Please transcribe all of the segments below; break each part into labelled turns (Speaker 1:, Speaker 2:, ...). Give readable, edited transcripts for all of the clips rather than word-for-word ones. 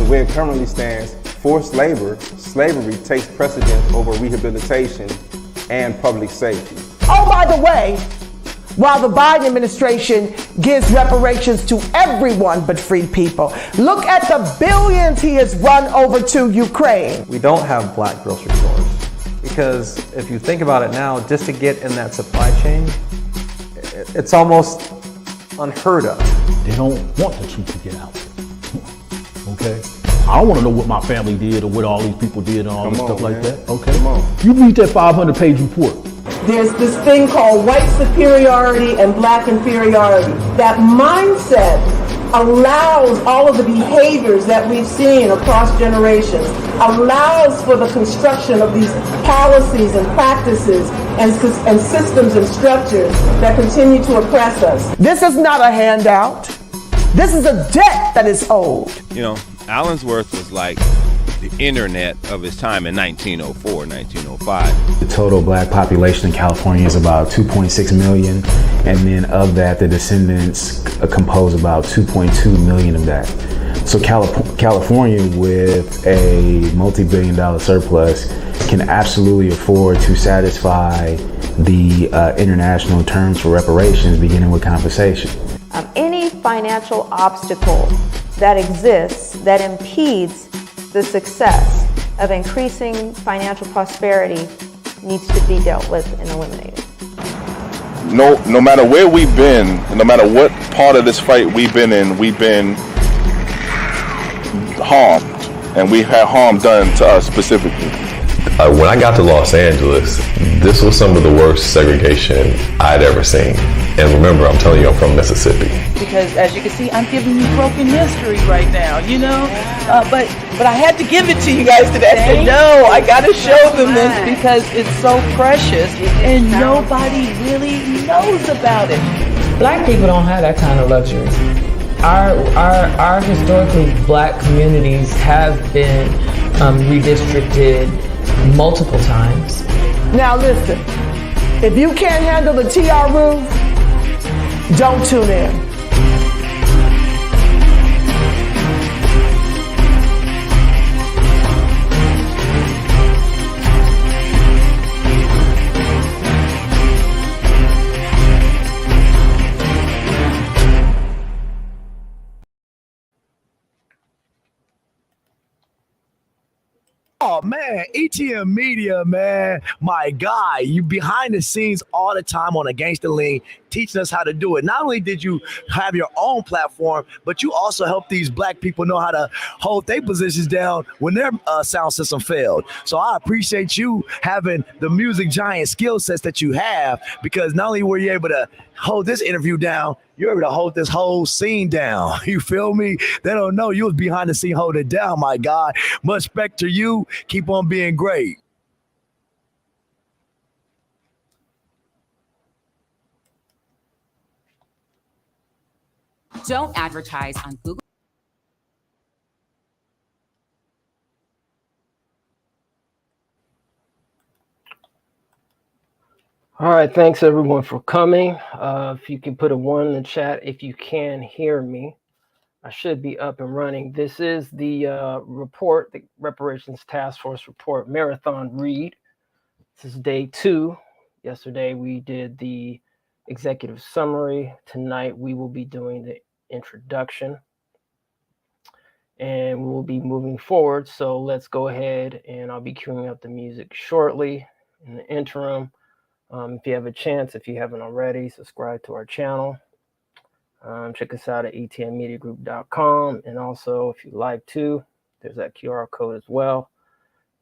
Speaker 1: the way it currently stands, forced labor, slavery takes precedence over rehabilitation and public safety.
Speaker 2: Oh, by the way, while the Biden administration gives reparations to everyone but free people, look at the billions he has run over to Ukraine.
Speaker 3: We don't have black grocery stores because if you think about it now, just to get in that supply chain, it's almost unheard of.
Speaker 4: They don't want the truth to get out. Okay? I don't want to know what my family did or what all these people did and all this stuff like that. Okay? You read that 500-page report.
Speaker 2: There's this thing called white superiority and black inferiority. That mindset allows all of the behaviors that we've seen across generations, allows for the construction of these policies and practices and systems and structures that continue to oppress us. This is not a handout. This is a debt that is owed.
Speaker 5: You know, Allensworth was like the internet of his time in 1904, 1905.
Speaker 6: The total black population in California is about 2.6 million, and then of that, the descendants compose about 2.2 million of that. So California, with a multi-billion-dollar surplus, can absolutely afford to satisfy the international terms for reparations, beginning with compensation.
Speaker 7: Any financial obstacle that exists that impedes the success of increasing financial prosperity needs to be dealt with and eliminated.
Speaker 8: No matter where we've been, no matter what part of this fight we've been in, we've been harmed, and we had harm done to us specifically.
Speaker 9: When I got to Los Angeles, this was some of the worst segregation I'd ever seen. And remember, I'm telling you, I'm from Mississippi.
Speaker 10: Because as you can see, I'm giving you broken history right now, you know? But I had to give it to you guys today. I said, no, I got to show them this because it's so precious and nobody really knows about it.
Speaker 11: Black people don't have that kind of luxury. Our historically black communities have been redistricted multiple times.
Speaker 2: Now listen, if you can't handle the TR roof, don't tune in.
Speaker 12: Oh man, ETM Media, man, my guy, you behind the scenes all the time on a Gangsta Lean, teaching us how to do it. Not only did you have your own platform, but you also helped these black people know how to hold their positions down when their sound system failed. So I appreciate you having the music giant skill sets that you have, because not only were you able to hold this interview down, you're able to hold this whole scene down. You feel me? They don't know you was behind the scene holding it down, my God. Much respect to you. Keep on being great.
Speaker 13: Don't advertise on Google.
Speaker 14: All right, thanks everyone for coming. If you can put a 1 in the chat if you can hear me. I should be up and running. This is the report, the Reparations Task Force report marathon read. This is day 2. Yesterday we did the executive summary. Tonight we will be doing the introduction. And we'll be moving forward. So let's go ahead, and I'll be queuing up the music shortly. In the interim, if you have a chance, if you haven't already, subscribe to our channel. Check us out at etmmediagroup.com. And also, if you like to, there's that QR code as well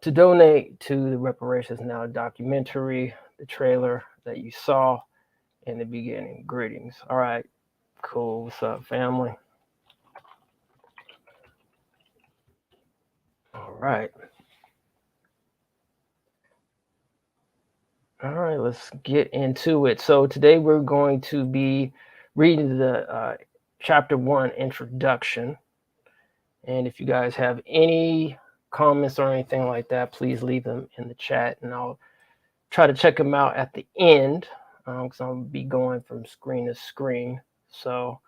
Speaker 14: to donate to the Reparations Now documentary, the trailer that you saw in the beginning. Greetings. All right, cool. What's up, family? All right. All right, let's get into it. So today we're going to be reading the chapter 1 introduction. And if you guys have any comments or anything like that, please leave them in the chat, and I'll try to check them out at the end, because I'll be going from screen to screen. So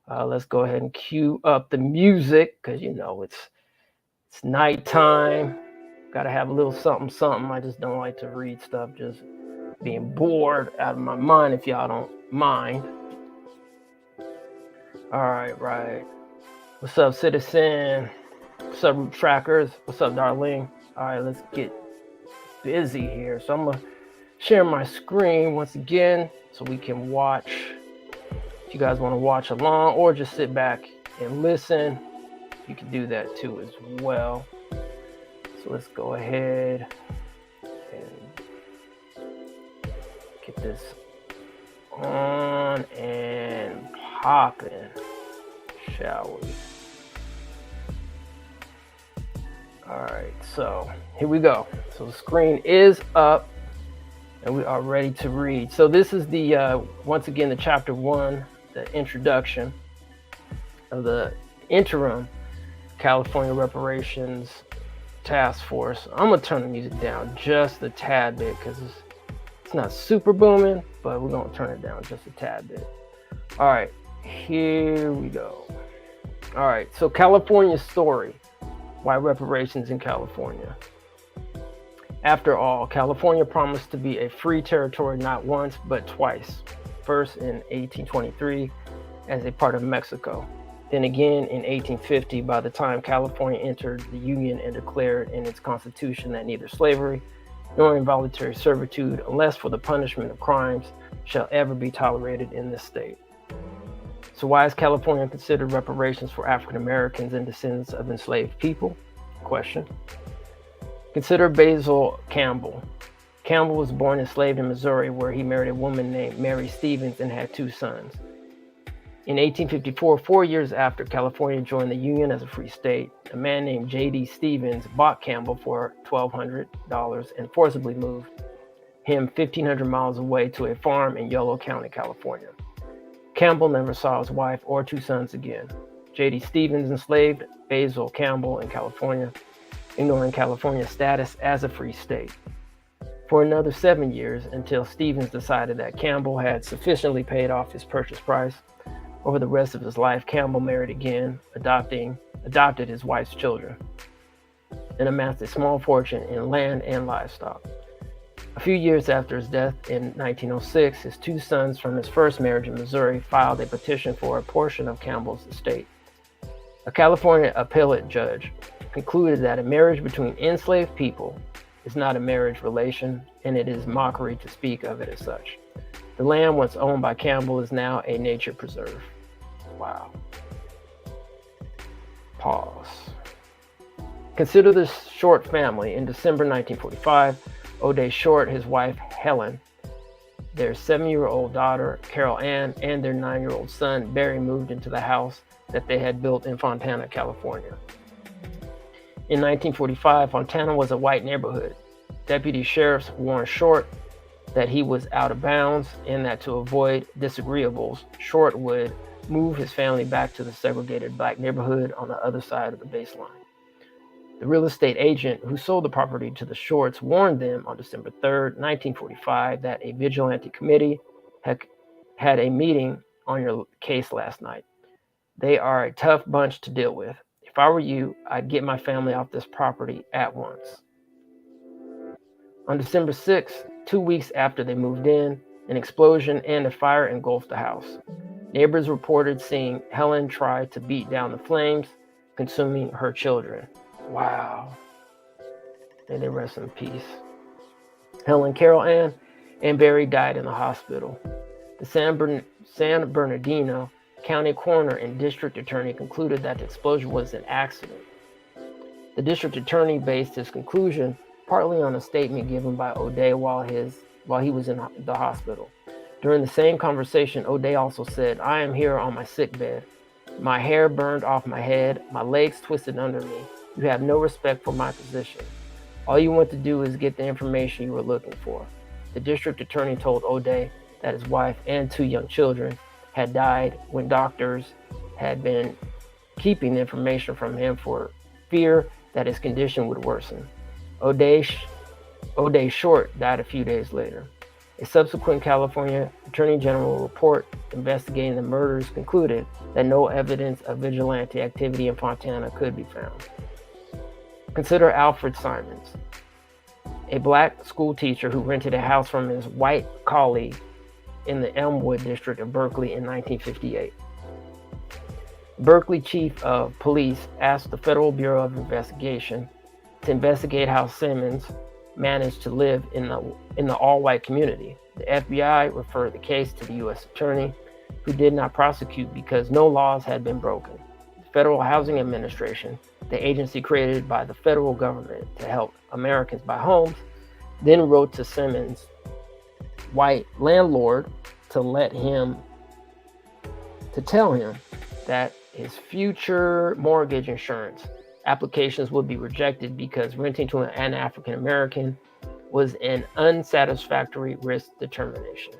Speaker 14: let's go ahead and cue up the music, because you know It's nighttime. Got to have a little something, something. I just don't like to read stuff, just being bored out of my mind, if y'all don't mind. All right. What's up, citizen? What's up, root trackers? What's up, darling? All right, let's get busy here. So I'm going to share my screen once again so we can watch. If you guys want to watch along or just sit back and listen, you can do that too as well. So let's go ahead and get this on and popping, shall we? All right, so here we go. So the screen is up and we are ready to read. So this is the, once again, the chapter 1, the introduction of the Interim California Reparations Task Force. I'm gonna turn the music down just a tad bit because it's not super booming, but we're gonna turn it down just a tad bit. All right, here we go. All right, so California's story. Why reparations in California? After all, California promised to be a free territory not once, but twice. First in 1823 as a part of Mexico. Then again in 1850 by the time California entered the Union and declared in its constitution that neither slavery nor involuntary servitude, unless for the punishment of crimes, shall ever be tolerated in this state. So why is California considered reparations for African Americans and descendants of enslaved people? Question. Consider Basil Campbell. Campbell was born enslaved in Missouri, where he married a woman named Mary Stevens and had 2 sons. In 1854, 4 years after California joined the Union as a free state, a man named J.D. Stevens bought Campbell for $1,200 and forcibly moved him 1,500 miles away to a farm in Yolo County, California. Campbell never saw his wife or 2 sons again. J.D. Stevens enslaved Basil Campbell in California, ignoring California's status as a free state. For another 7 years, until Stevens decided that Campbell had sufficiently paid off his purchase price. Over the rest of his life, Campbell married again, adopted his wife's children, and amassed a small fortune in land and livestock. A few years after his death in 1906, his 2 sons from his first marriage in Missouri filed a petition for a portion of Campbell's estate. A California appellate judge concluded that a marriage between enslaved people is not a marriage relation, and it is mockery to speak of it as such. The land once owned by Campbell is now a nature preserve. Wow. Pause. Consider the Short family. In December 1945, O'Day Short, his wife Helen, their 7-year-old daughter Carol Ann, and their 9-year-old son Barry moved into the house that they had built in Fontana, California. In 1945, Fontana was a white neighborhood. Deputy sheriffs warned Short that he was out of bounds and that to avoid disagreeables, Short would move his family back to the segregated black neighborhood on the other side of the baseline. The real estate agent who sold the property to the Shorts warned them on December 3rd, 1945, that a vigilante committee had a meeting on your case last night. They are a tough bunch to deal with. If I were you, I'd get my family off this property at once. On December 6th, 2 weeks after they moved in, an explosion and a fire engulfed the house. Neighbors reported seeing Helen try to beat down the flames, consuming her children. Wow. May they rest in peace. Helen, Carol Ann, and Barry died in the hospital. The San Bernardino County coroner and district attorney concluded that the explosion was an accident. The district attorney based his conclusion partly on a statement given by O'Day while he was in the hospital. During the same conversation, O'Day also said, "I am here on my sick bed. My hair burned off my head, my legs twisted under me. You have no respect for my position. All you want to do is get the information you were looking for." The district attorney told O'Day that his wife and 2 young children had died when doctors had been keeping the information from him for fear that his condition would worsen. O'Day Short died a few days later. A subsequent California Attorney General report investigating the murders concluded that no evidence of vigilante activity in Fontana could be found. Consider Alfred Simons, a black school teacher who rented a house from his white colleague in the Elmwood district of Berkeley in 1958. Berkeley Chief of Police asked the Federal Bureau of Investigation to investigate how Simmons managed to live in the all-white community. The FBI referred the case to the U.S. Attorney, who did not prosecute because no laws had been broken. The Federal Housing Administration, the agency created by the federal government to help Americans buy homes, then wrote to Simmons' white landlord to tell him that his future mortgage insurance applications would be rejected because renting to an African American was an unsatisfactory risk determination.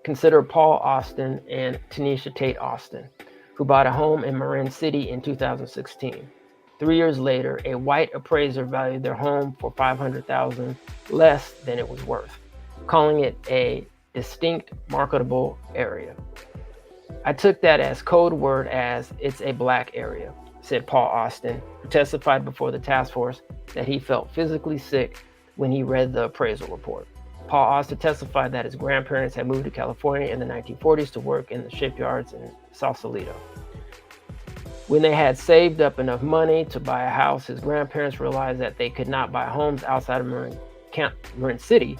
Speaker 14: Consider Paul Austin and Tanisha Tate Austin, who bought a home in Marin City in 2016. 3 years later, a white appraiser valued their home for $500,000 less than it was worth, calling it a distinct marketable area. I took that as code word as it's a black area, said Paul Austin, who testified before the task force that he felt physically sick when he read the appraisal report. Paul Austin testified that his grandparents had moved to California in the 1940s to work in the shipyards in Sausalito. When they had saved up enough money to buy a house, his grandparents realized that they could not buy homes outside of Marin City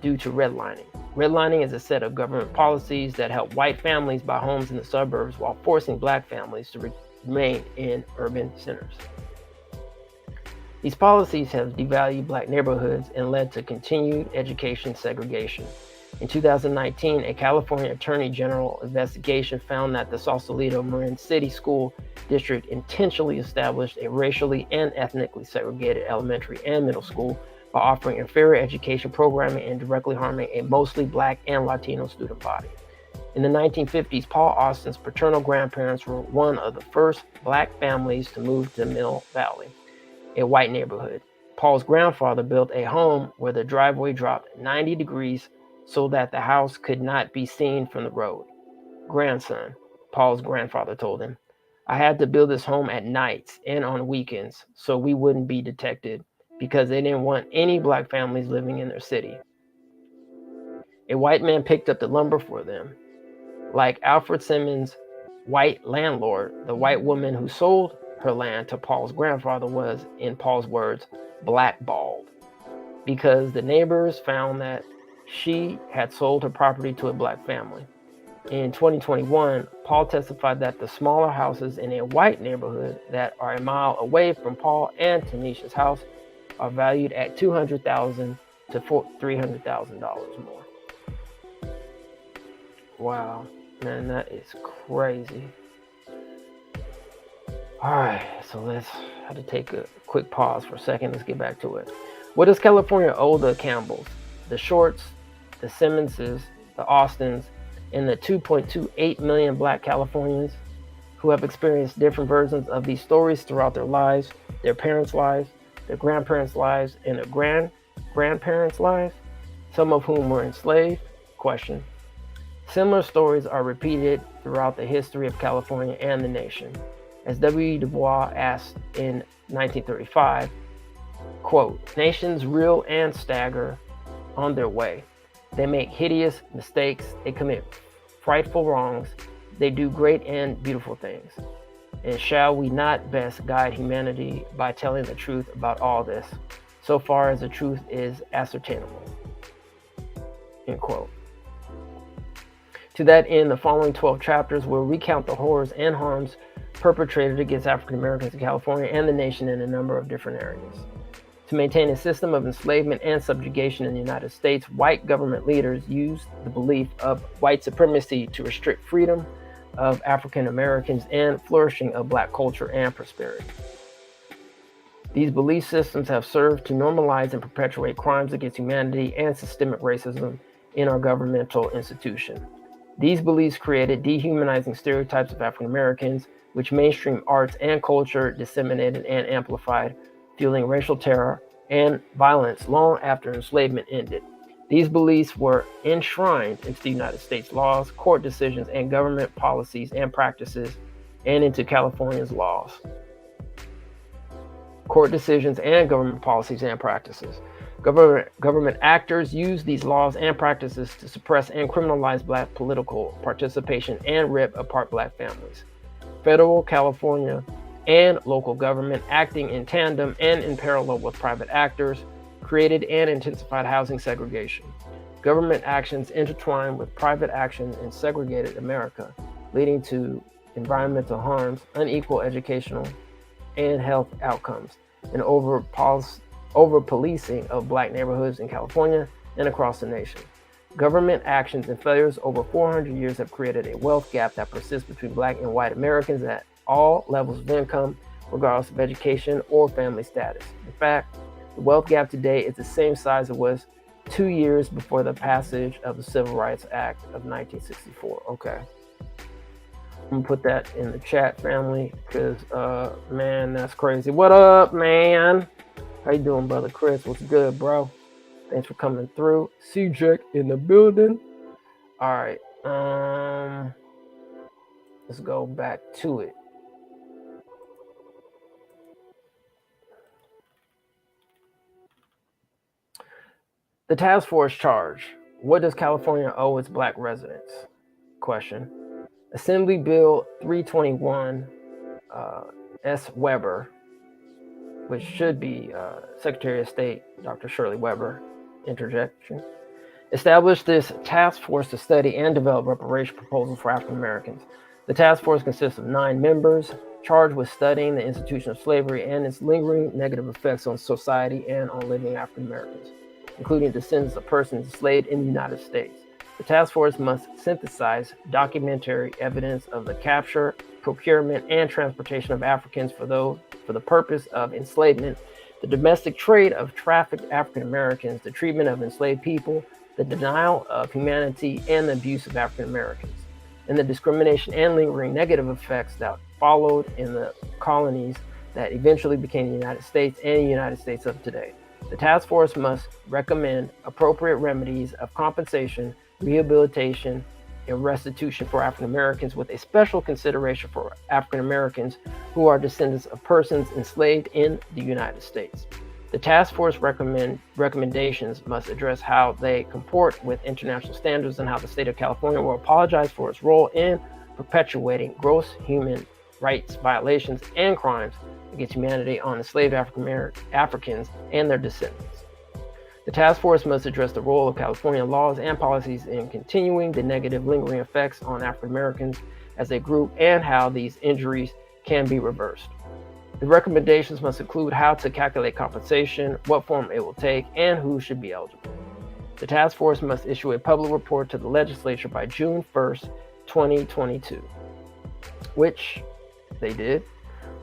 Speaker 14: due to redlining. Redlining is a set of government policies that help white families buy homes in the suburbs while forcing black families to remain in urban centers. These policies have devalued black neighborhoods and led to continued education segregation. In 2019, a California Attorney General investigation found that the Sausalito Marin City School District intentionally established a racially and ethnically segregated elementary and middle school by offering inferior education programming and directly harming a mostly black and Latino student body. In the 1950s, Paul Austin's paternal grandparents were one of the first black families to move to Mill Valley, a white neighborhood. Paul's grandfather built a home where the driveway dropped 90 degrees so that the house could not be seen from the road. "Grandson," Paul's grandfather told him, "I had to build this home at nights and on weekends so we wouldn't be detected because they didn't want any black families living in their city. A white man picked up the lumber for them. Like Alfred Simmons' white landlord, the white woman who sold her land to Paul's grandfather was, in Paul's words, blackballed because the neighbors found that she had sold her property to a black family. In 2021, Paul testified that the smaller houses in a white neighborhood that are a mile away from Paul and Tanisha's house are valued at $200,000 to $300,000 more. Wow, man, that is crazy. All right, so let's have to take a quick pause for a second. Let's get back to it. What does California owe the Campbells, the Shorts, the Simmonses, the Austins, and the 2.28 million black Californians who have experienced different versions of these stories throughout their lives, their parents' lives, their grandparents' lives, and their grandparents' lives, some of whom were enslaved? Question. Similar stories are repeated throughout the history of California and the nation. As W. Du Bois asked in 1935, quote, "Nations reel and stagger on their way. They make hideous mistakes. They commit frightful wrongs. They do great and beautiful things. And shall we not best guide humanity by telling the truth about all this, so far as the truth is ascertainable?" End quote. To that end, the following 12 chapters will recount the horrors and harms perpetrated against African Americans in California and the nation in a number of different areas. To maintain a system of enslavement and subjugation in the United States, white government leaders used the belief of white supremacy to restrict freedom of African Americans and flourishing of black culture and prosperity. These belief systems have served to normalize and perpetuate crimes against humanity and systemic racism in our governmental institution. These beliefs created dehumanizing stereotypes of African Americans, which mainstream arts and culture disseminated and amplified, fueling racial terror and violence long after enslavement ended. These beliefs were enshrined into the United States laws, court decisions, and government policies and practices, and into California's laws. court decisions, and government policies and practices. Government actors use these laws and practices to suppress and criminalize Black political participation and rip apart Black families. Federal, California, and local government, acting in tandem and in parallel with private actors, created and intensified housing segregation. Government actions intertwined with private action in segregated America, leading to environmental harms, unequal educational and health outcomes, and over policing of Black neighborhoods in California and across the nation. Government actions and failures over 400 years have created a wealth gap that persists between Black and white Americans at all levels of income, regardless of education or family status. In fact, the wealth gap today is the same size it was 2 years before the passage of the Civil Rights Act of 1964. Okay. I'm gonna put that in the chat, family, because man, that's crazy. What up, man? How you doing, brother Chris? What's good, bro? Thanks for coming through. CJ in the building. All right. Let's go back to it. The task force charge. What does California owe its Black residents? Question. Assembly Bill 321 S. Weber, which should be Secretary of State Dr. Shirley Weber, interjection, established this task force to study and develop reparation proposals for African Americans. The task force consists of 9 members charged with studying the institution of slavery and its lingering negative effects on society and on living African Americans, including descendants of persons enslaved in the United States. The task force must synthesize documentary evidence of the capture, procurement, and transportation of Africans for the purpose of enslavement, the domestic trade of trafficked African Americans, the treatment of enslaved people, the denial of humanity, and the abuse of African Americans, and the discrimination and lingering negative effects that followed in the colonies that eventually became the United States and the United States of today. The task force must recommend appropriate remedies of compensation, rehabilitation, and restitution for African Americans, with a special consideration for African Americans who are descendants of persons enslaved in the United States. The task force recommendations must address how they comport with international standards and how the state of California will apologize for its role in perpetuating gross human rights violations and crimes against humanity on enslaved Africans and their descendants. The task force must address the role of California laws and policies in continuing the negative lingering effects on African Americans as a group and how these injuries can be reversed. The recommendations must include how to calculate compensation, what form it will take, and who should be eligible. The task force must issue a public report to the legislature by June 1st, 2022, which they did.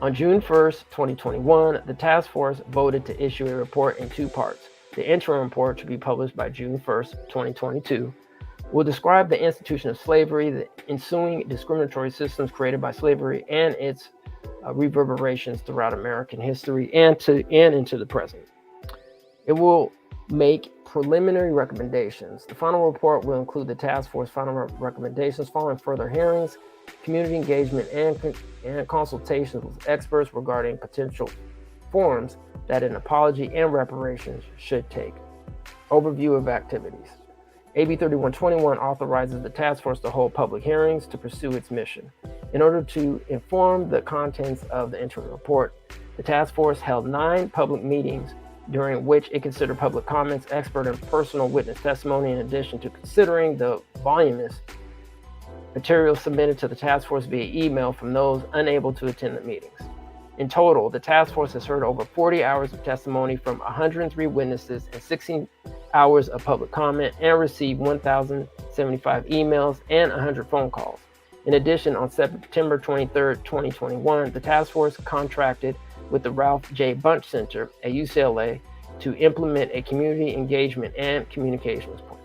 Speaker 14: On June 1st, 2021, the task force voted to issue a report in 2 parts. The interim report, to be published by June 1st, 2022, will describe the institution of slavery, the ensuing discriminatory systems created by slavery, and its reverberations throughout American history and into the present. It will make preliminary recommendations. The final report will include the task force final recommendations following further hearings, community engagement, and consultations with experts regarding potential forms that an apology and reparations should take. Overview of activities. AB 3121 authorizes the task force to hold public hearings to pursue its mission. In order to inform the contents of the interim report, the task force held 9 public meetings during which it considered public comments, expert and personal witness testimony, in addition to considering the voluminous materials submitted to the task force via email from those unable to attend the meetings. In total, the task force has heard over 40 hours of testimony from 103 witnesses and 16 hours of public comment, and received 1,075 emails and 100 phone calls. In addition, on September 23, 2021, the task force contracted with the Ralph J. Bunche Center at UCLA to implement a community engagement and communications plan.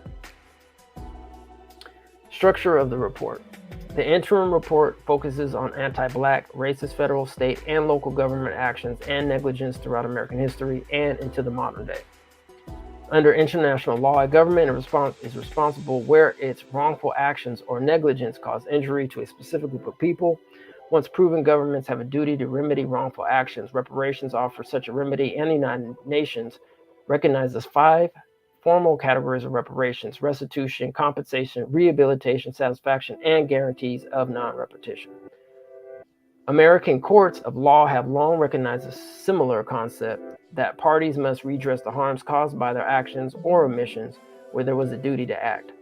Speaker 14: Structure of the report. The interim report focuses on anti-Black, racist federal, state, and local government actions and negligence throughout American history and into the modern day. Under international law, a government is responsible where its wrongful actions or negligence cause injury to a specific group of people, Once proven, governments have a duty to remedy wrongful actions. Reparations offer such a remedy, and the United Nations recognizes 5 formal categories of reparations: restitution, compensation, rehabilitation, satisfaction, and guarantees of non-repetition. American courts of law have long recognized a similar concept, that parties must redress the harms caused by their actions or omissions where there was a duty to act.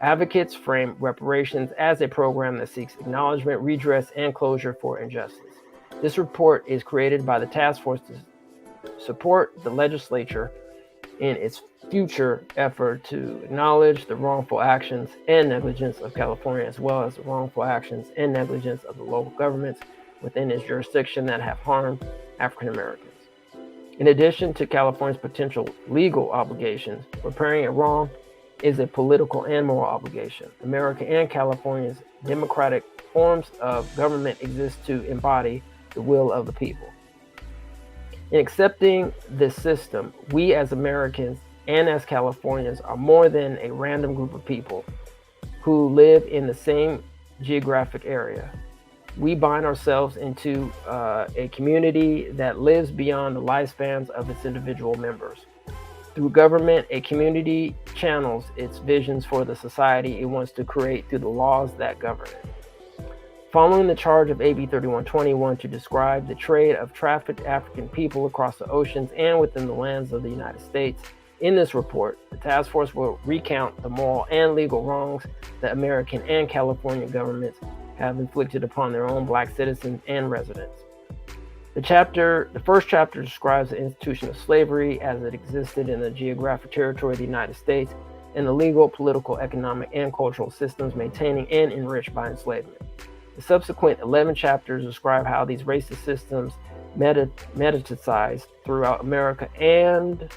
Speaker 14: Advocates frame reparations as a program that seeks acknowledgement, redress, and closure for injustice. This report is created by the task force to support the legislature in its future effort to acknowledge the wrongful actions and negligence of California, as well as the wrongful actions and negligence of the local governments within its jurisdiction that have harmed African Americans. In addition to California's potential legal obligations, repairing a wrong is a political and moral obligation. America and California's democratic forms of government exist to embody the will of the people. In accepting this system, we as Americans and as Californians are more than a random group of people who live in the same geographic area. We bind ourselves into a community that lives beyond the lifespans of its individual members. Through government, a community channels its visions for the society it wants to create through the laws that govern it. Following the charge of AB 3121 to describe the trade of trafficked African people across the oceans and within the lands of the United States, in this report, the task force will recount the moral and legal wrongs that American and California governments have inflicted upon their own Black citizens and residents. The first chapter describes the institution of slavery as it existed in the geographic territory of the United States and the legal, political, economic, and cultural systems maintaining and enriched by enslavement. The subsequent 11 chapters describe how these racist systems metastasized throughout America and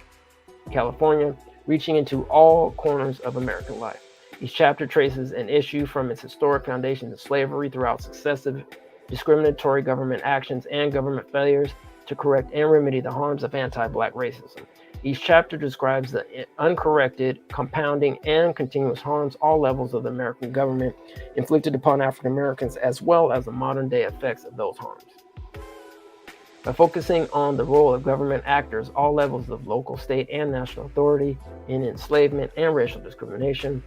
Speaker 14: California, reaching into all corners of American life. Each chapter traces an issue from its historic foundations of slavery throughout successive discriminatory government actions and government failures to correct and remedy the harms of anti-Black racism. Each chapter describes the uncorrected, compounding, and continuous harms all levels of the American government inflicted upon African Americans, as well as the modern-day effects of those harms. By focusing on the role of government actors, all levels of local, state, and national authority in enslavement and racial discrimination,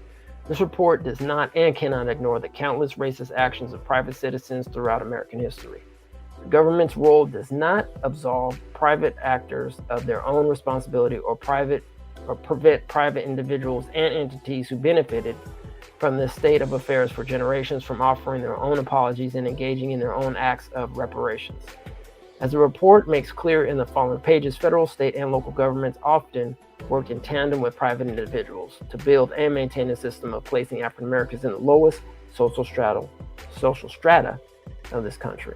Speaker 14: this report does not and cannot ignore the countless racist actions of private citizens throughout American history. The government's role does not absolve private actors of their own responsibility or prevent private individuals and entities who benefited from this state of affairs for generations from offering their own apologies and engaging in their own acts of reparations. As the report makes clear in the following pages, federal, state, and local governments often worked in tandem with private individuals to build and maintain a system of placing African Americans in the lowest social strata of this country.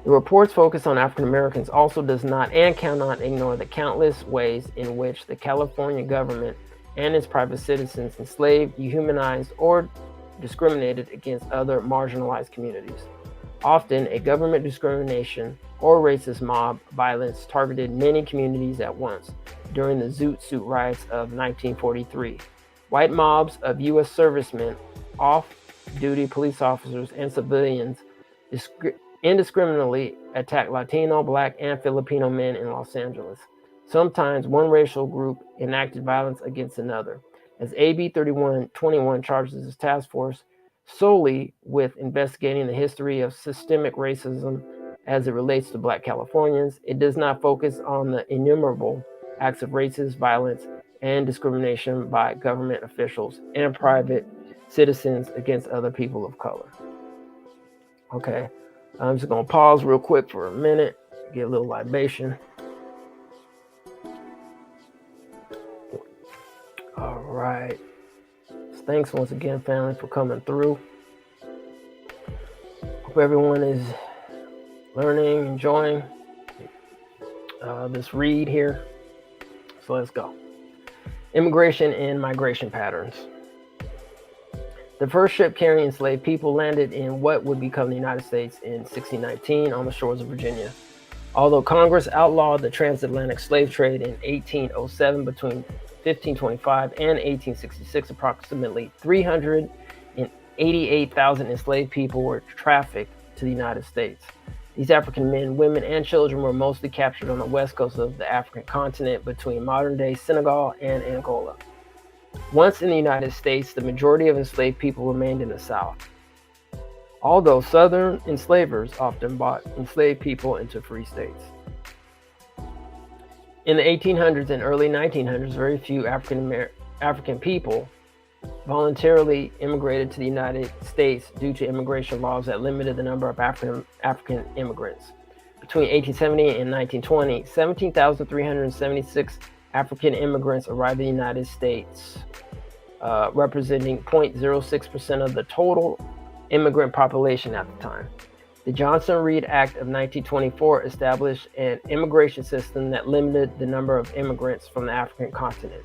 Speaker 14: The report's focus on African Americans also does not and cannot ignore the countless ways in which the California government and its private citizens enslaved, dehumanized, or discriminated against other marginalized communities. Often, a government discrimination or racist mob violence targeted many communities at once. During the Zoot Suit riots of 1943, white mobs of U.S. servicemen, off-duty police officers, and civilians indiscriminately attacked Latino, Black, and Filipino men in Los Angeles. Sometimes one racial group enacted violence against another. As AB 3121 charges this task force solely with investigating the history of systemic racism as it relates to Black Californians, it does not focus on the innumerable acts of racist violence and discrimination by government officials and private citizens against other people of color. Okay, I'm just gonna pause real quick for a minute, get a little libation. All right. Thanks once again, family, for coming through. Hope everyone is learning, enjoying this read here. So let's go. Immigration and migration patterns. The first ship carrying enslaved people landed in what would become the United States in 1619 on the shores of Virginia. Although Congress outlawed the transatlantic slave trade in 1807, between 1525 and 1866, approximately 300 88,000 enslaved people were trafficked to the United States. These African men, women, and children were mostly captured on the west coast of the African continent between modern-day Senegal and Angola. Once in the United States, the majority of enslaved people remained in the South, although Southern enslavers often bought enslaved people into free states. In the 1800s and early 1900s, very few African people voluntarily immigrated to the United States due to immigration laws that limited the number of African immigrants. Between 1870 and 1920, 17,376 African immigrants arrived in the United States, representing 0.06% of the total immigrant population at the time. The Johnson-Reed Act of 1924 established an immigration system that limited the number of immigrants from the African continent.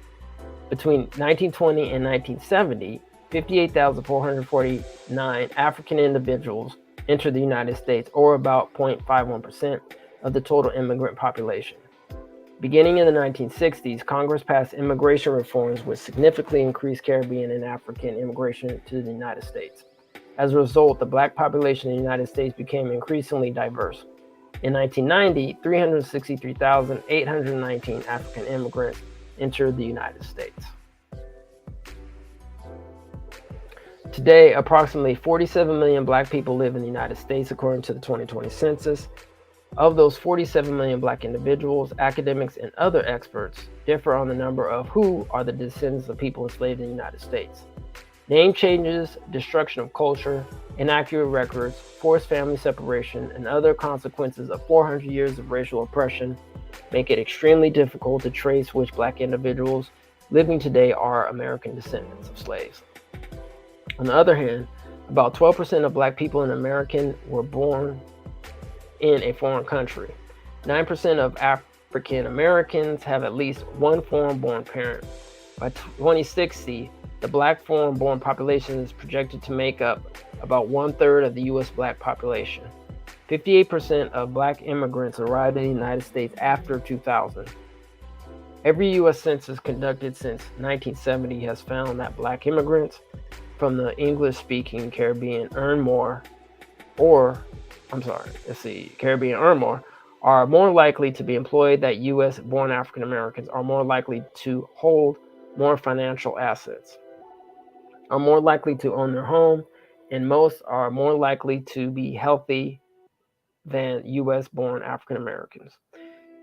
Speaker 14: Between 1920 and 1970, 58,449 African individuals entered the United States, or about 0.51% of the total immigrant population. Beginning in the 1960s, Congress passed immigration reforms which significantly increased Caribbean and African immigration to the United States. As a result, the Black population in the United States became increasingly diverse. In 1990, 363,819 African immigrants entered the United States. Today, approximately 47 million Black people live in the United States, according to the 2020 census. Of those 47 million Black individuals, academics and other experts differ on the number of who are the descendants of people enslaved in the United States. Name changes, destruction of culture, inaccurate records, forced family separation, and other consequences of 400 years of racial oppression make it extremely difficult to trace which Black individuals living today are American descendants of slaves. On the other hand, about 12% of Black people in America were born in a foreign country. 9% of African Americans have at least one foreign-born parent. By 2060, the Black foreign-born population is projected to make up about 1/3 of the U.S. Black population. 58% of Black immigrants arrived in the United States after 2000. Every U.S. census conducted since 1970 has found that Black immigrants from the English-speaking Caribbean are more likely to be employed, that U.S.-born African Americans are more likely to hold more financial assets, are more likely to own their home, and most are more likely to be healthy than U.S.-born African Americans.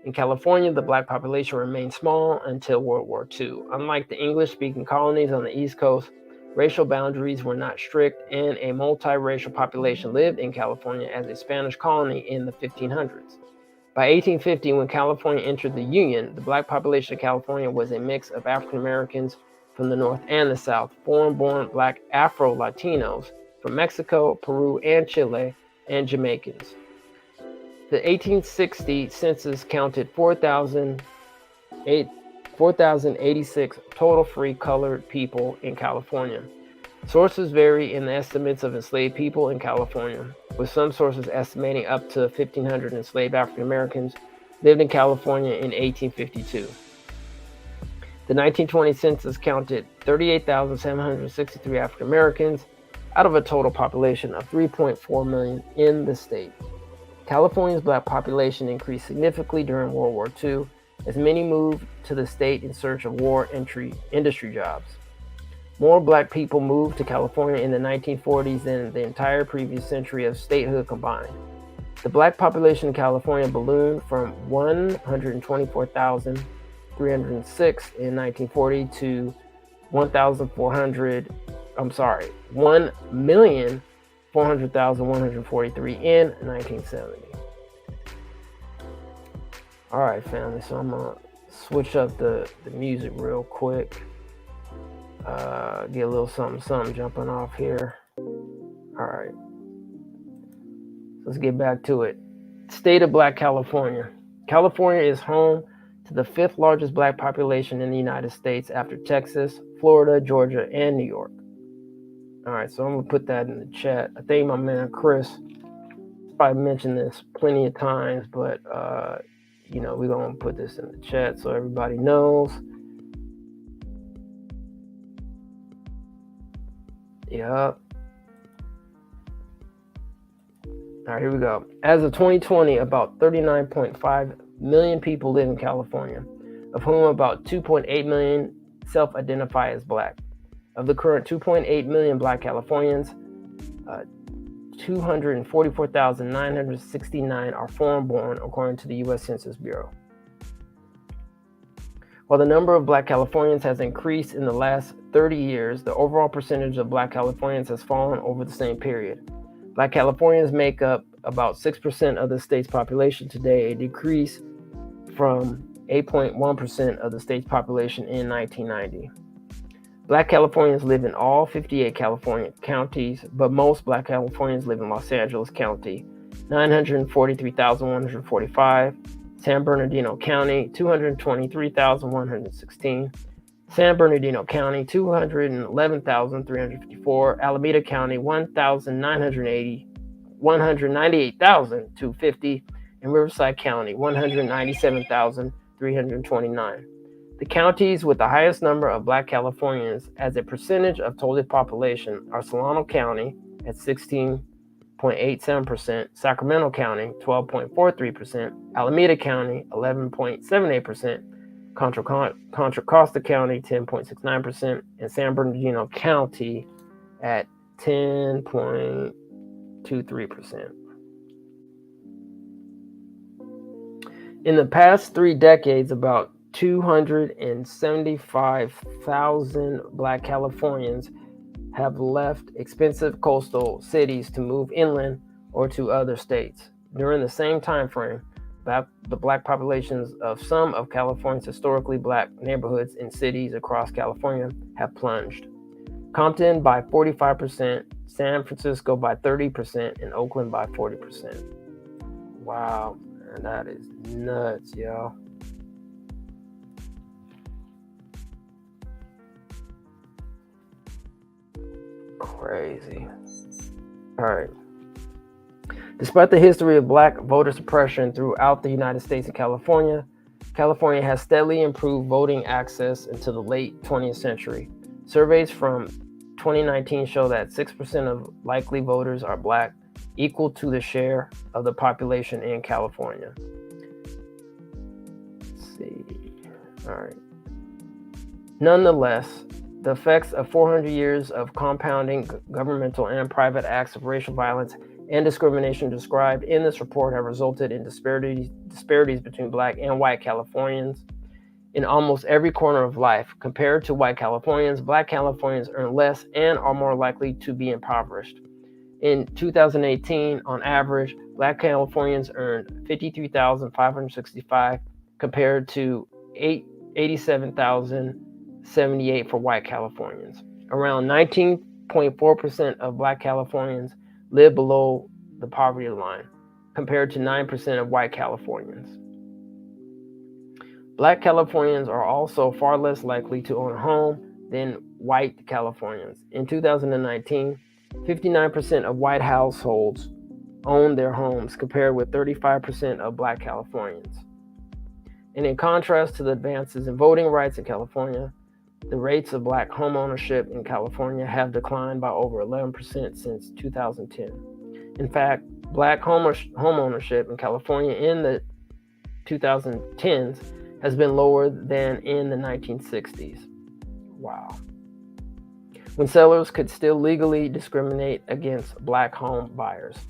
Speaker 14: In California, the Black population remained small until World War II. Unlike the English-speaking colonies on the East Coast, racial boundaries were not strict, and a multiracial population lived in California as a Spanish colony in the 1500s. By 1850, when California entered the Union, the Black population of California was a mix of African Americans from the North and the South, foreign-born Black Afro-Latinos from Mexico, Peru, and Chile, and Jamaicans. The 1860 census counted 4,086 total free colored people in California. Sources vary in the estimates of enslaved people in California, with some sources estimating up to 1,500 enslaved African Americans lived in California in 1852. The 1920 census counted 38,763 African Americans out of a total population of 3.4 million in the state. California's Black population increased significantly during World War II, as many moved to the state in search of war industry jobs. More Black people moved to California in the 1940s than the entire previous century of statehood combined. The Black population in California ballooned from 124,306 in 1940 to 1,400,143 in 1970. All right, family, so I'm gonna switch up the music real quick. Get a little something jumping off here. All right, let's get back to it. State of Black California. California is home to the 5th largest Black population in the United States after Texas, Florida, Georgia, and New York. All right, so I'm gonna put that in the chat. I think my man Chris probably mentioned this plenty of times, but we're gonna put this in the chat so everybody knows. Yep. All right, here we go. As of 2020, about 39.5 million people live in California, of whom about 2.8 million self-identify as Black. Of the current 2.8 million Black Californians, 244,969 are foreign-born, according to the U.S. Census Bureau. While the number of Black Californians has increased in the last 30 years, the overall percentage of Black Californians has fallen over the same period. Black Californians make up about 6% of the state's population today, a decrease from 8.1% of the state's population in 1990. Black Californians live in all 58 California counties, but most Black Californians live in Los Angeles County, 943,145, San Bernardino County, 223,116, San Bernardino County, 211,354, Alameda County, 198,250, and Riverside County, 197,329. The counties with the highest number of Black Californians as a percentage of total population are Solano County at 16.87%, Sacramento County 12.43%, Alameda County 11.78%, Contra Costa County 10.69%, and San Bernardino County at 10.23%. In the past 3 decades, about 275,000 Black Californians have left expensive coastal cities to move inland or to other states. During the same time frame, the Black populations of some of California's historically Black neighborhoods in cities across California have plunged. Compton by 45%, San Francisco by 30%, and Oakland by 40%. Wow, man, that is nuts, y'all. Crazy. All right. Despite the history of Black voter suppression throughout the United States and California, California has steadily improved voting access into the late 20th century. Surveys from 2019 show that 6% of likely voters are Black, equal to the share of the population in California. Let's see. All right. Nonetheless, the effects of 400 years of compounding governmental and private acts of racial violence and discrimination described in this report have resulted in disparities between Black and white Californians in almost every corner of life. Compared to white Californians, Black Californians earn less and are more likely to be impoverished. In 2018, on average, Black Californians earned $53,565 compared to $87,078 for white Californians. Around 19.4% of Black Californians live below the poverty line, compared to 9% of white Californians. Black Californians are also far less likely to own a home than white Californians. In 2019, 59% of white households own their homes, compared with 35% of Black Californians. And in contrast to the advances in voting rights in California, the rates of Black home ownership in California have declined by over 11% since 2010. In fact, Black home ownership in California in the 2010s has been lower than in the 1960s. Wow. When sellers could still legally discriminate against Black home buyers.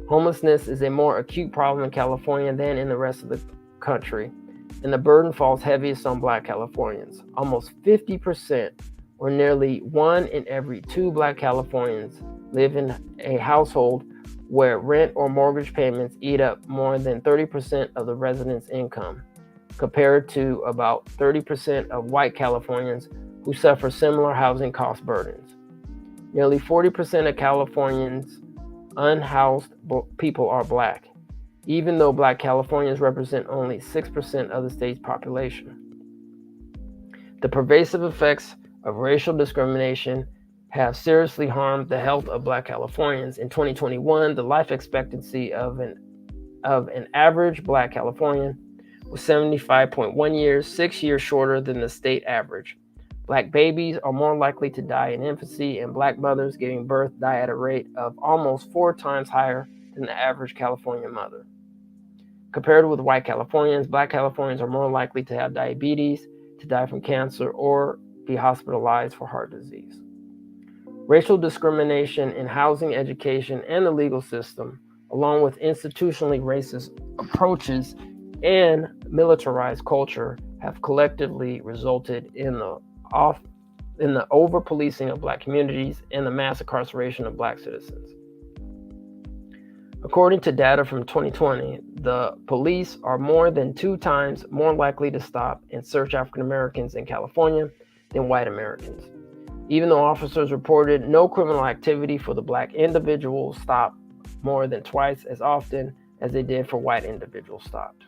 Speaker 14: Homelessness is a more acute problem in California than in the rest of the country, and the burden falls heaviest on Black Californians. Almost 50%, or nearly 1 in every 2 Black Californians, live in a household where rent or mortgage payments eat up more than 30% of the resident's income, compared to about 30% of white Californians who suffer similar housing cost burdens. Nearly 40% of Californians' unhoused people are Black, even though Black Californians represent only 6% of the state's population. The pervasive effects of racial discrimination have seriously harmed the health of Black Californians. In 2021, the life expectancy of an average Black Californian was 75.1 years, 6 years shorter than the state average. Black babies are more likely to die in infancy, and Black mothers giving birth die at a rate of almost 4 times higher than the average California mother. Compared with white Californians, black Californians are more likely to have diabetes, to die from cancer, or be hospitalized for heart disease. Racial discrimination in housing, education, and the legal system, along with institutionally racist approaches and militarized culture, have collectively resulted in the over-policing of black communities and the mass incarceration of black citizens. According to data from 2020, the police are more than 2 times more likely to stop and search African Americans in California than white Americans. Even though officers reported no criminal activity for the black individuals stopped more than twice as often as they did for white individuals stopped.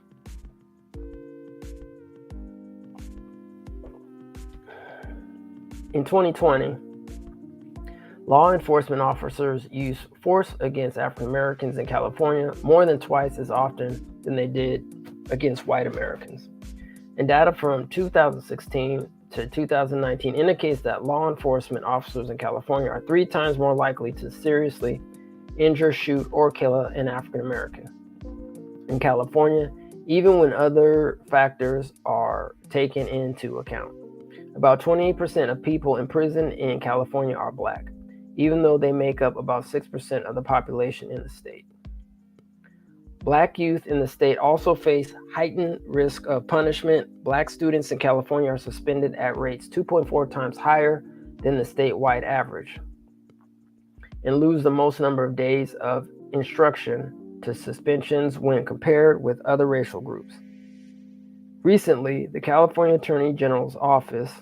Speaker 14: In 2020, law enforcement officers used force against African Americans in California more than twice as often than they did against white Americans. And data from 2016 to 2019 indicates that law enforcement officers in California are 3 times more likely to seriously injure, shoot, or kill an African American. In California, even when other factors are taken into account. About 28% of people in prison in California are black, even though they make up about 6% of the population in the state. Black youth in the state also face heightened risk of punishment. Black students in California are suspended at rates 2.4 times higher than the statewide average and lose the most number of days of instruction to suspensions when compared with other racial groups. Recently, the California Attorney General's office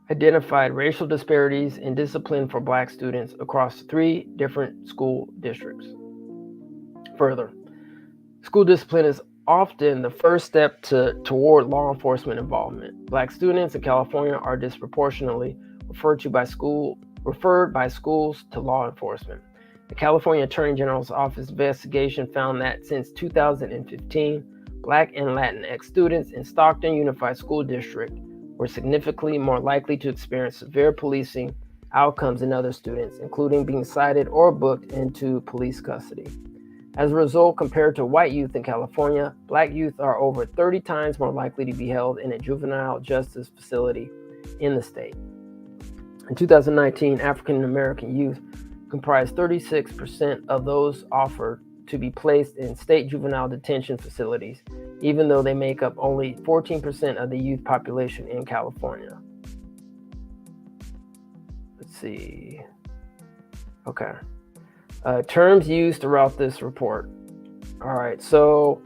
Speaker 14: identified racial disparities in discipline for black students across 3 different school districts. Further, school discipline is often the first step toward law enforcement involvement. Black students in California are disproportionately referred by schools to law enforcement. The California Attorney General's office investigation found that since 2015, Black and Latinx students in Stockton Unified School District were significantly more likely to experience severe policing outcomes than other students, including being cited or booked into police custody. As a result, compared to white youth in California, black youth are over 30 times more likely to be held in a juvenile justice facility in the state. In 2019, African American youth comprised 36% of those offered to be placed in state juvenile detention facilities, even though they make up only 14% of the youth population in California. Let's see. Okay. Terms used throughout this report. All right, so,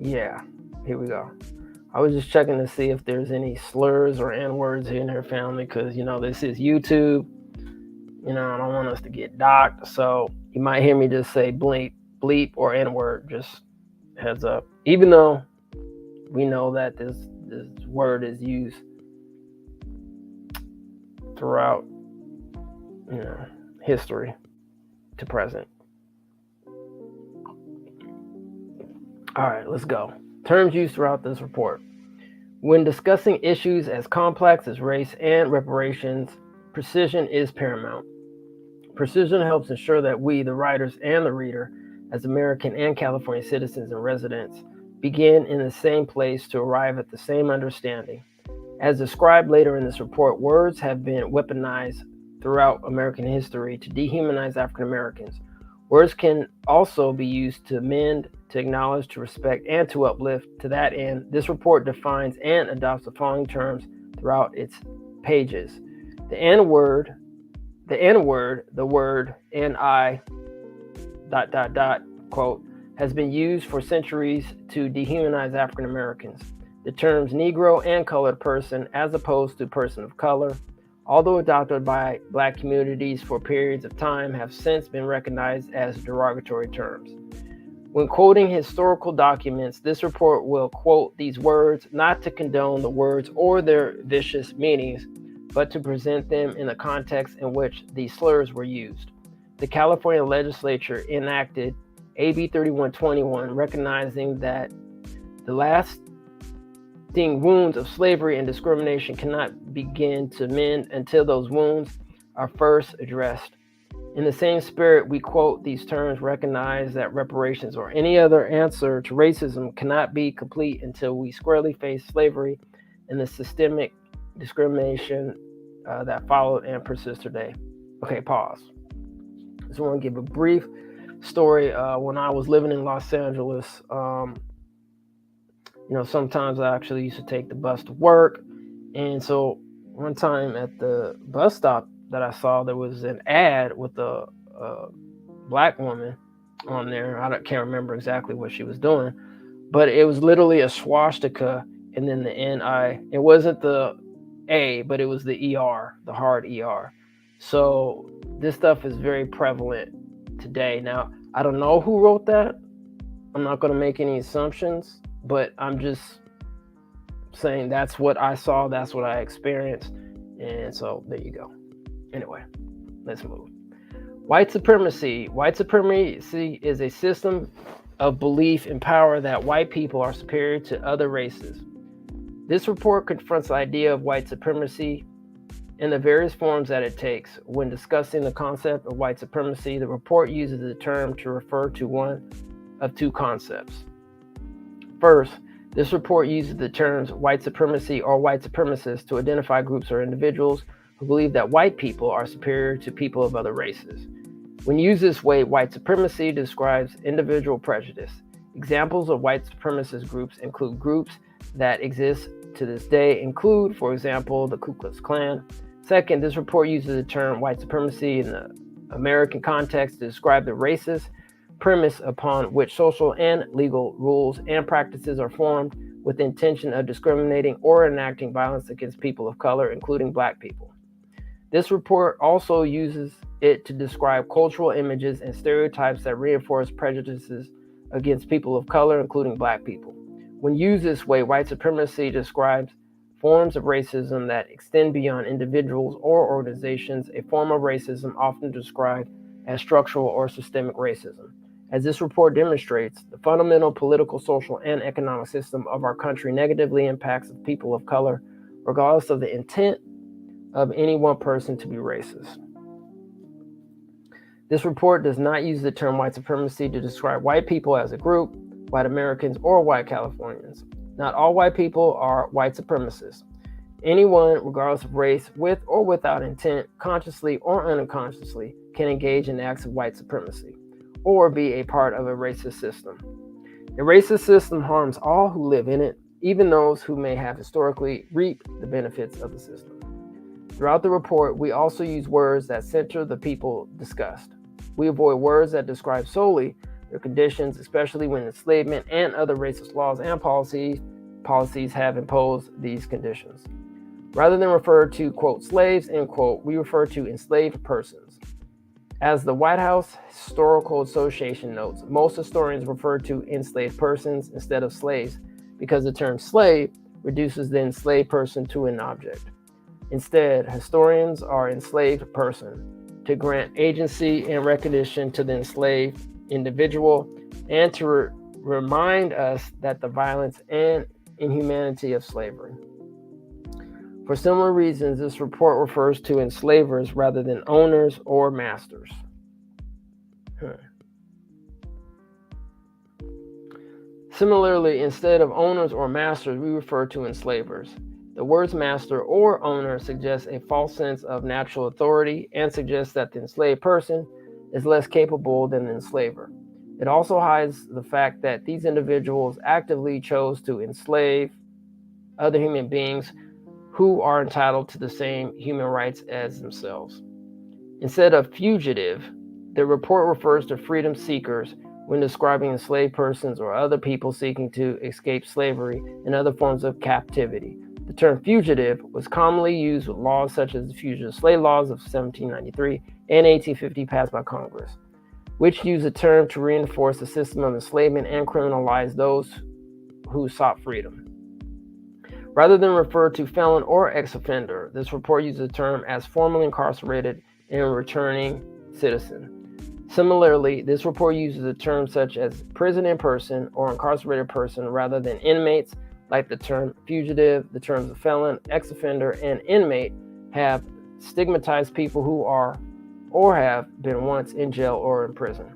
Speaker 14: yeah, here we go. I was just checking to see if there's any slurs or N-words in her family, because, you know, this is YouTube. You know, I don't want us to get docked, so you might hear me just say bleep, or N-word, just heads up. Even though we know that this word is used throughout, you know, history to present. All right, let's go. Terms used throughout this report. When discussing issues as complex as race and reparations, precision is paramount. Precision helps ensure that we, the writers and the reader, as American and California citizens and residents, begin in the same place to arrive at the same understanding. As described later in this report, words have been weaponized throughout American history to dehumanize African Americans. Words can also be used to mend, to acknowledge, to respect, and to uplift. To that end, this report defines and adopts the following terms throughout its pages. The N-word, the word N-I, ... quote, has been used for centuries to dehumanize African Americans. The terms Negro and colored person, as opposed to person of color, although adopted by Black communities for periods of time, have since been recognized as derogatory terms. When quoting historical documents, this report will quote these words not to condone the words or their vicious meanings, but to present them in the context in which these slurs were used. The California legislature enacted AB 3121, recognizing that the lasting wounds of slavery and discrimination cannot begin to mend until those wounds are first addressed. In the same spirit, we quote these terms, recognize that reparations or any other answer to racism cannot be complete until we squarely face slavery and the systemic discrimination that followed and persists today. Okay, pause. Just want to give a brief story. When I was living in Los Angeles, sometimes I actually used to take the bus to work. And so one time at the bus stop that I saw, there was an ad with a black woman on there. I can't remember exactly what she was doing, but it was literally a swastika and then the N-I. It wasn't the A, but it was the ER, the hard ER. So this stuff is very prevalent today. Now, I don't know who wrote that. I'm not going to make any assumptions, but I'm just saying that's what I saw, that's what I experienced, and so there you go. Anyway, let's move. White supremacy. White supremacy is a system of belief and power that white people are superior to other races. This report confronts the idea of white supremacy and the various forms that it takes. When discussing the concept of white supremacy, the report uses the term to refer to one of two concepts. First, this report uses the terms white supremacy or white supremacists to identify groups or individuals who believe that white people are superior to people of other races. When used this way, white supremacy describes individual prejudice. Examples of white supremacist groups include groups that exist to this day include, for example, the Ku Klux Klan. Second, this report uses the term white supremacy in the American context to describe the racist premise upon which social and legal rules and practices are formed with the intention of discriminating or enacting violence against people of color, including black people. This report also uses it to describe cultural images and stereotypes that reinforce prejudices against people of color, including black people. When used this way, white supremacy describes forms of racism that extend beyond individuals or organizations, a form of racism often described as structural or systemic racism. As this report demonstrates, the fundamental political, social, and economic system of our country negatively impacts people of color, regardless of the intent of any one person to be racist. This report does not use the term white supremacy to describe white people as a group, white Americans, or white Californians. Not all white people are white supremacists. Anyone, regardless of race, with or without intent, consciously or unconsciously, can engage in acts of white supremacy or be a part of a racist system. A racist system harms all who live in it, even those who may have historically reaped the benefits of the system. Throughout the report, we also use words that center the people discussed. We avoid words that describe solely their conditions, especially when enslavement and other racist laws and policies have imposed these conditions. Rather than refer to, quote, slaves, end quote, we refer to enslaved persons. As the White House Historical Association notes, most historians refer to enslaved persons instead of slaves because the term slave reduces the enslaved person to an object. Instead, historians are enslaved person to grant agency and recognition to the enslaved individual and to remind us that the violence and inhumanity of slavery. For similar reasons, this report refers to enslavers rather than owners or masters. Similarly, instead of owners or masters, we refer to enslavers. The words master or owner suggest a false sense of natural authority and suggests that the enslaved person is less capable than the enslaver. It also hides the fact that these individuals actively chose to enslave other human beings who are entitled to the same human rights as themselves. Instead of fugitive, the report refers to freedom seekers when describing enslaved persons or other people seeking to escape slavery and other forms of captivity. The term fugitive was commonly used with laws such as the Fugitive Slave Laws of 1793 and 1850 passed by Congress, which used the term to reinforce the system of enslavement and criminalize those who sought freedom. Rather than refer to felon or ex-offender, this report uses the term as formerly incarcerated and returning citizen. Similarly, this report uses a term such as prison in person or incarcerated person rather than inmates, like the term fugitive. The terms of felon, ex-offender, and inmate have stigmatized people who are or have been once in jail or in prison.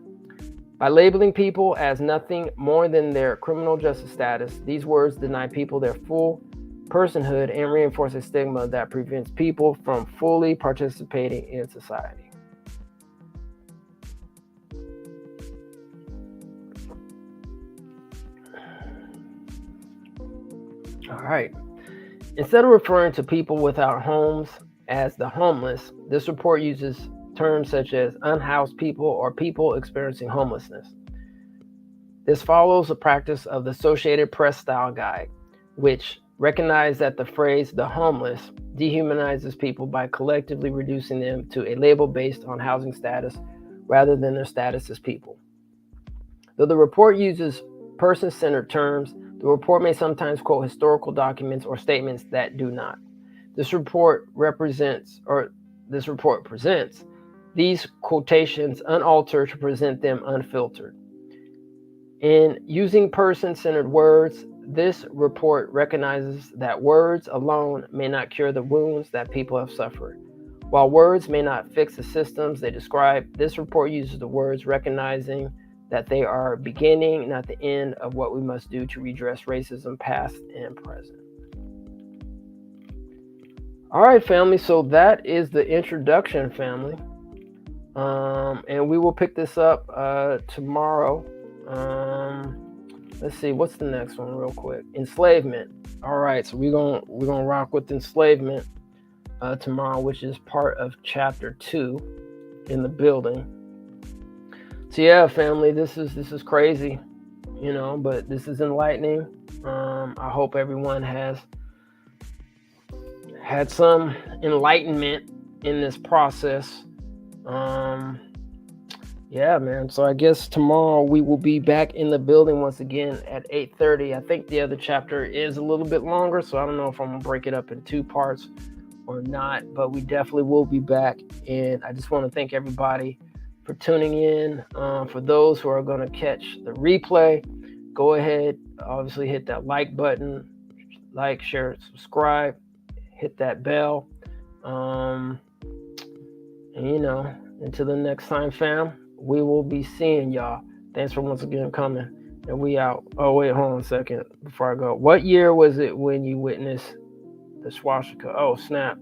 Speaker 14: By labeling people as nothing more than their criminal justice status, these words deny people their full personhood and reinforce a stigma that prevents people from fully participating in society. All right. Instead of referring to people without homes as the homeless, this report uses terms such as unhoused people or people experiencing homelessness. This follows the practice of the Associated Press style guide, which recognized that the phrase the homeless dehumanizes people by collectively reducing them to a label based on housing status rather than their status as people. Though the report uses person-centered terms, the report may sometimes quote historical documents or statements that do not. This report presents these quotations unaltered to present them unfiltered. In using person-centered words, this report recognizes that words alone may not cure the wounds that people have suffered. While words may not fix the systems they describe, this report uses the words recognizing that they are beginning, not the end of what we must do to redress racism past and present. All right, family, so that is the introduction, family. And we will pick this up tomorrow. Let's see, what's the next one real quick? Enslavement. All right, so we're gonna rock with enslavement tomorrow, which is part of chapter 2 in the building. So yeah, family, this is crazy, you know, but this is enlightening. I hope everyone has had some enlightenment in this process. Yeah, man. So I guess tomorrow we will be back in the building once again at 8:30. I think the other chapter is a little bit longer, so I don't know if I'm gonna break it up in 2 parts or not, but we definitely will be back. And I just want to thank everybody for tuning in. For those who are going to catch the replay, go ahead, obviously hit that like button, like, share, subscribe, hit that bell. And you know, until the next time, fam, we will be seeing y'all. Thanks for once again coming, and we out. Oh wait, hold on a second before I go. What year was it when you witnessed the swastika? Oh snap.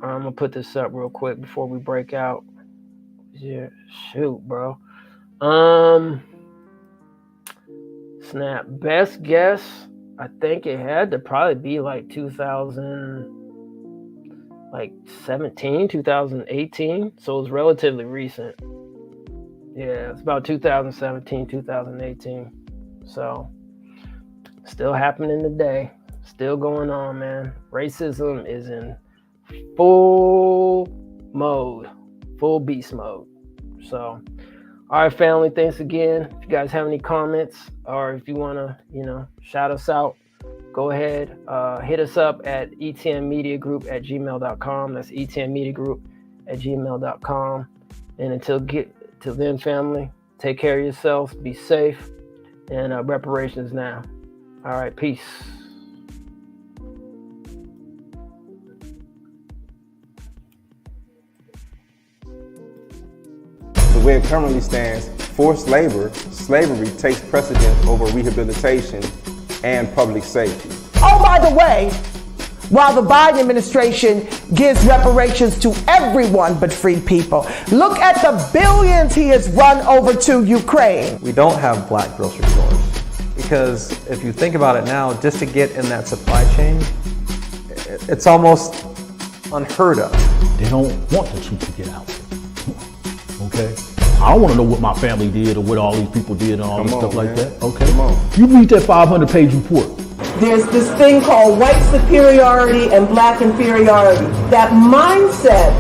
Speaker 14: I'm gonna put this up real quick before we break out. Yeah, shoot, bro. Snap. Best guess, I think it had to probably be like 2017, 2018. So it was relatively recent. Yeah, it's about 2017, 2018. So still happening today. Still going on, man. Racism is in full mode. Full beast mode. So, all right, family, thanks again. If you guys have any comments or if you want to, you know, shout us out, go ahead. Hit us up at etmmediagroup@gmail.com. That's etmmediagroup@gmail.com. And until then, family, take care of yourselves, be safe, and reparations now. All right, peace.
Speaker 1: The way it currently stands, forced labor, slavery takes precedence over rehabilitation and public safety.
Speaker 2: Oh, by the way, while the Biden administration gives reparations to everyone but free people, look at the billions he has run over to Ukraine.
Speaker 3: We don't have black grocery stores because if you think about it now, just to get in that supply chain, it's almost unheard of.
Speaker 4: They don't want the truth to get out. Okay? I don't want to know what my family did or what all these people did and all this stuff like that. Okay? You read that 500-page report.
Speaker 2: There's this thing called white superiority and black inferiority. That mindset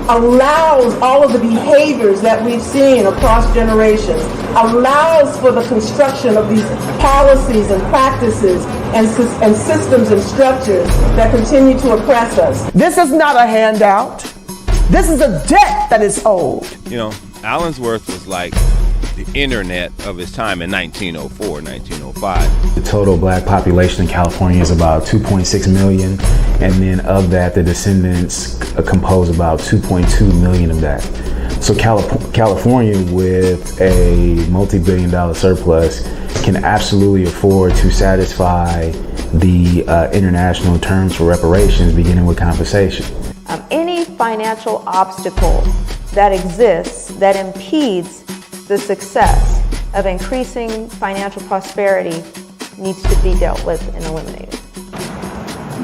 Speaker 2: allows all of the behaviors that we've seen across generations, allows for the construction of these policies and practices and systems and structures that continue to oppress us. This is not a handout. This is a debt that is owed.
Speaker 5: You know, Allensworth was like the internet of his time in 1904, 1905.
Speaker 6: The total black population in California is about 2.6 million. And then of that, the descendants compose about 2.2 million of that. So California, with a multi-billion-dollar surplus, can absolutely afford to satisfy the international terms for reparations, beginning with compensation.
Speaker 7: Any financial obstacle that exists that impedes the success of increasing financial prosperity needs to be dealt with and eliminated.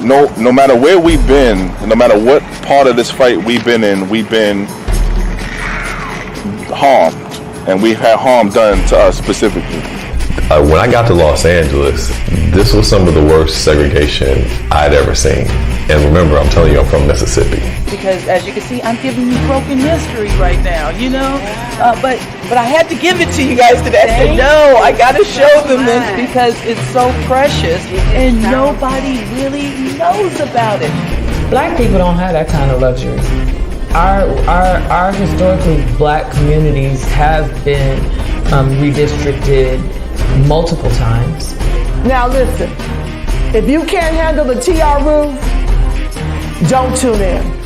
Speaker 8: No matter where we've been, no matter what part of this fight we've been in, we've been harmed, and we've had harm done to us specifically.
Speaker 9: When I got to Los Angeles, this was some of the worst segregation I'd ever seen. And remember, I'm telling you, I'm from Mississippi.
Speaker 10: Because as you can see, I'm giving you broken history right now, you know? But I had to give it to you guys today. I said, no, I got to show them this because it's so precious and nobody really knows about it.
Speaker 11: Black people don't have that kind of luxury. Our historically black communities have been redistricted multiple times.
Speaker 2: Now listen, if you can't handle the TR roof, don't tune in.